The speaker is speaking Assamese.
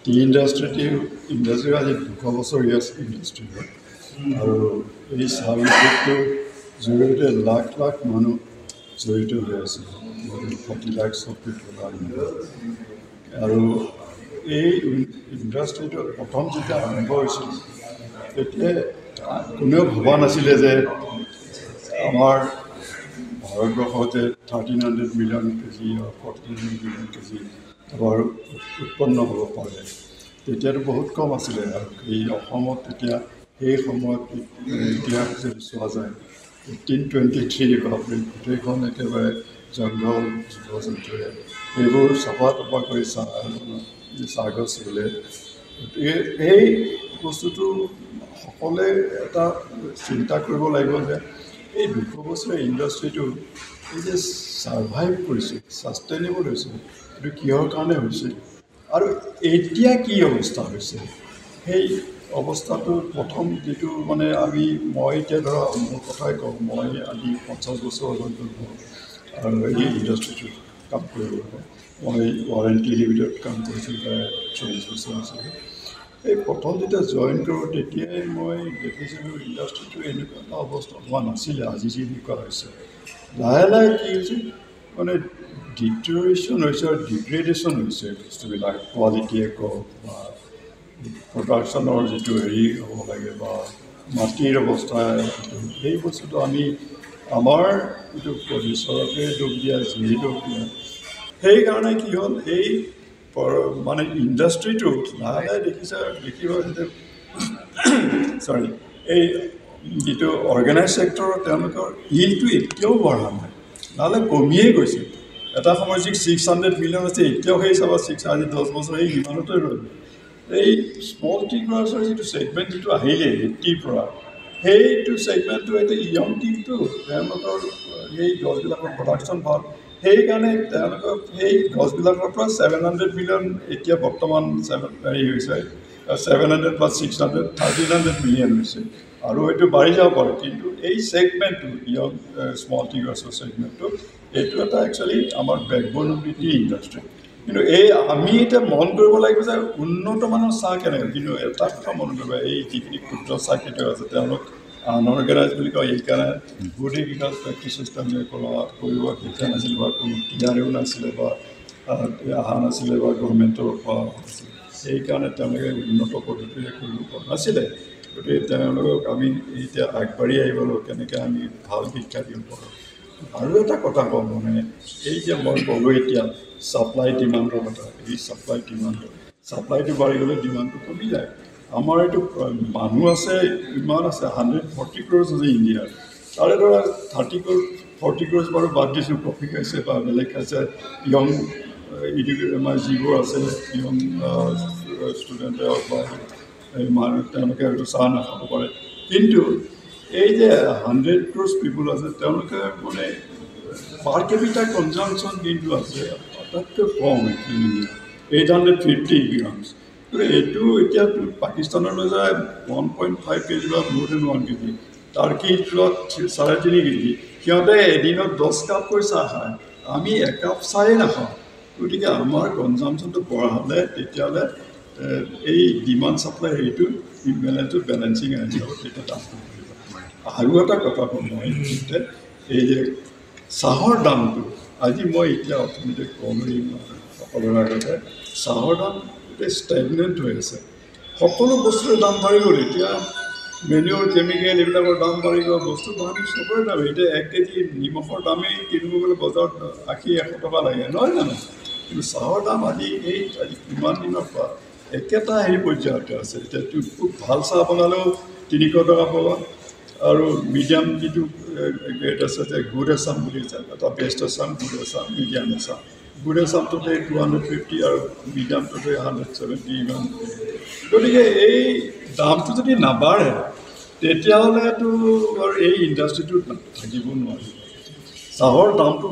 টি ইণ্ডাষ্ট্ৰি আজি 200 বছৰ ইয়াৰ ইণ্ডাষ্ট্ৰি হয় আৰু এই চাহ উদ্যোগটোৰ জৰিয়তে লাখ লাখ মানুহ জড়িত হৈ আছে 40 লাখ আৰু এই ইণ্ডাষ্ট্ৰিটো প্ৰথম যেতিয়া আৰম্ভ হৈছিল তেতিয়া কোনেও ভবা নাছিলে যে আমাৰ ভাৰতবৰ্ষতে 1300 মিলিয়ন কেজি 14 মিলিয়ন কেজি আবাৰ উৎপন্ন হ'ব পাৰে তেতিয়াতো বহুত কম আছিলে আৰু এই অসমত তেতিয়া সেই সময়ত ইতিহাস যদি চোৱা যায় 1823 বাপৰে গোটেইখন একেবাৰে জংঘল জীৱ জন্তুৰে এইবোৰ চাফা তফা কৰি চাহগছ ৰুলে গতিকে এই বস্তুটো সকলোৱে এটা চিন্তা কৰিব লাগিব যে এই 200 বছৰীয়া ইণ্ডাষ্ট্ৰিটো এই যে ছাৰ্ভাইভ কৰিছে ছাষ্টেইনেবল হৈছে এইটো কিহৰ কাৰণে হৈছে আৰু এতিয়া কি অৱস্থা হৈছে সেই অৱস্থাটো প্ৰথম যিটো মানে মই এতিয়া ধৰা মোৰ কথাই কওঁ মই আজি 50 বছৰ পৰ্যন্ত আৰু এই ইণ্ডাষ্ট্ৰিটোত কাম কৰিব মই ৱাৰেণ্টি লিমিটেড কাম কৰিছিলোঁ প্ৰায় 40 বছৰ আছিলোঁ এই প্ৰথম যেতিয়া জইন কৰোঁ তেতিয়াই মই দেখিছিলোঁ ইণ্ডাষ্ট্ৰিটো এনেকুৱা এটা অৱস্থা হোৱা নাছিলে আজি যেনেকুৱা হৈছে লাহে লাহে কি হৈছে মানে ডিটেৰিয়েশ্যন হৈছে আৰু ডিগ্ৰেডেশ্যন হৈছে বস্তুবিলাক কোৱালিটিয়ে কওক বা প্ৰডাকশ্যনৰ যিটো হেৰি হ'ব লাগে বা মাটিৰ অৱস্থা সেই বস্তুটো আমাৰ যিটো চৰকাৰে যোগ দিয়া যিয়ে যোগ দিয়া সেইকাৰণে কি হ'ল এই মানে ইণ্ডাষ্ট্ৰিটো লাহে লাহে দেখিবা যে চৰি এই যিটো অৰ্গেনাইজ ছেক্টৰৰ তেওঁলোকৰ ইল্ডটো এতিয়াও বঢ়া নাই নহ'লে কমিয়েই গৈছে এটা সময় 600 মিলিয়ন আছে এতিয়াও সেই চাবা আজি 10 বছৰ এই সিমানতে ৰ'ল এই স্মল টিগ্ৰাছৰ যিটো ছেগমেণ্ট যিটো আহিলে 80ৰ পৰা সেইটো ছেগমেণ্টটো এতিয়া য়ং টিমটো তেওঁলোকৰ এই গছবিলাকৰ প্ৰডাকশ্যন ভাল সেইকাৰণে তেওঁলোকৰ সেই গছবিলাকৰ পৰা 700 মিলিয়ন এতিয়া বৰ্তমান হেৰি হৈছে 700 বা 600 1300 মিলিয়ন হৈছে আৰু এইটো বাঢ়ি যাব পাৰে কিন্তু এই ছেগমেণ্টটো য়ং স্মল টিগ্ৰাছৰ ছেগমেণ্টটো এইটো এটা একচুৱেলি আমাৰ backbone of the T industry কিন্তু এই আমি এতিয়া মন কৰিব লাগিব যে উন্নত মানৰ চাহ কেনেকৈ কিন্তু এটা কথা মন কৰিব এই যিখিনি ক্ষুদ্ৰ চাহ খেতিয়ক আছে তেওঁলোক আনঅৰ্গেনাইজ বুলি কয় এইকাৰণে গুড এগ্ৰিকালচাৰ প্ৰেক্টিচেছ তেওঁলোকে কৰিব শিকা নাছিলে বা কোনো টিআৰও নাছিলে বা অহা নাছিলে বা গভৰ্ণমেণ্টৰ পৰা সেইকাৰণে তেওঁলোকে উন্নত পদ্ধতিৰে কৰিব পৰা নাছিলে গতিকে তেওঁলোকক আমি এতিয়া আগবাঢ়ি আহিব লাগিব কেনেকৈ আমি ভাল শিক্ষা দিব পাৰোঁ আৰু এটা কথা কওঁ মানে এই যে মই ক'লোঁ এতিয়া ছাপ্লাই ডিমাণ্ডৰ কথা এই ছাপ্লাইটো বাঢ়ি গ'লে ডিমাণ্ডটো কমি যায় আমাৰ এইটো মানুহ আছে ইমান আছে 140 crores আছে ইণ্ডিয়াৰ তাৰে ধৰা 40 crores বাৰু বাদ দিছোঁ কফি খাইছে বা বেলেগ খাইছে য়ং আমাৰ যিবোৰ আছে য়ং ষ্টুডেণ্টে হওক বা এই মানুহ তেওঁলোকে হয়তো চাহ নাখাব পাৰে কিন্তু এই যে 100 crores পিপুল আছে তেওঁলোকে মানে পাৰ কেপিটাল কনজাম্পশ্যন কিন্তু আছে আটাইতকৈ কম 850 গ্ৰামছ এইটো এতিয়া পাকিস্তানলৈ যায় 1.5 কেজি বা মোৰ দেন 1 কেজি টাৰ্কি যোৱাত 3.5 কেজি সিহঁতে এদিনত 10 কাপ কৰি চাহ খায় আমি একাপ চাহেই নাখাওঁ গতিকে আমাৰ কনজাম্পশ্যনটো বঢ়ালে তেতিয়াহ'লে এই ডিমাণ্ড ছাপ্লাই হেৰিটো ইম্বেলেঞ্চটো বেলেঞ্চিং আহি যাব তেতিয়া দাম আৰু এটা কথা কওঁ মই এই যে চাহৰ দামটো আজি মই এতিয়া অৰ্থনৈতিক ক'লোৱেই সকলোৰে আগতে চাহৰ দাম এতিয়া ষ্টেগনেণ্ট হৈ আছে সকলো বস্তুৰে দাম বাঢ়ি গ'ল এতিয়া মেনিউৰ কেমিকেল এইবিলাকৰ দাম বাঢ়ি গ'ল বস্তু বাঢ়ি চবৰে দাম এতিয়া 1 কেজি নিমখৰ দামেই কিনিব গ'লে বজাৰত 80-100 টকা লাগে নহয় জানো কিন্তু চাহৰ দাম আজি কিমান দিনৰ পৰা একেটা হেৰি পৰ্যায়তে আছে এতিয়া খুব ভাল চাহ বনালেও 300 টকা পাবা আৰু মিডিয়াম যিটো গ্ৰেড আছে যে গুড আছাম বুলি এটা বেষ্ট আছাম গুড আছাম মিডিয়াম আছাম গুড আছামটোতে 250 আৰু মিডিয়ামটোতে 170 ইমান গতিকে এই দামটো যদি নাবাঢ়ে তেতিয়াহ'লেতো আৰু এই ইণ্ডাষ্ট্ৰিটোত থাকিব নোৱাৰিব চাহৰ দামটো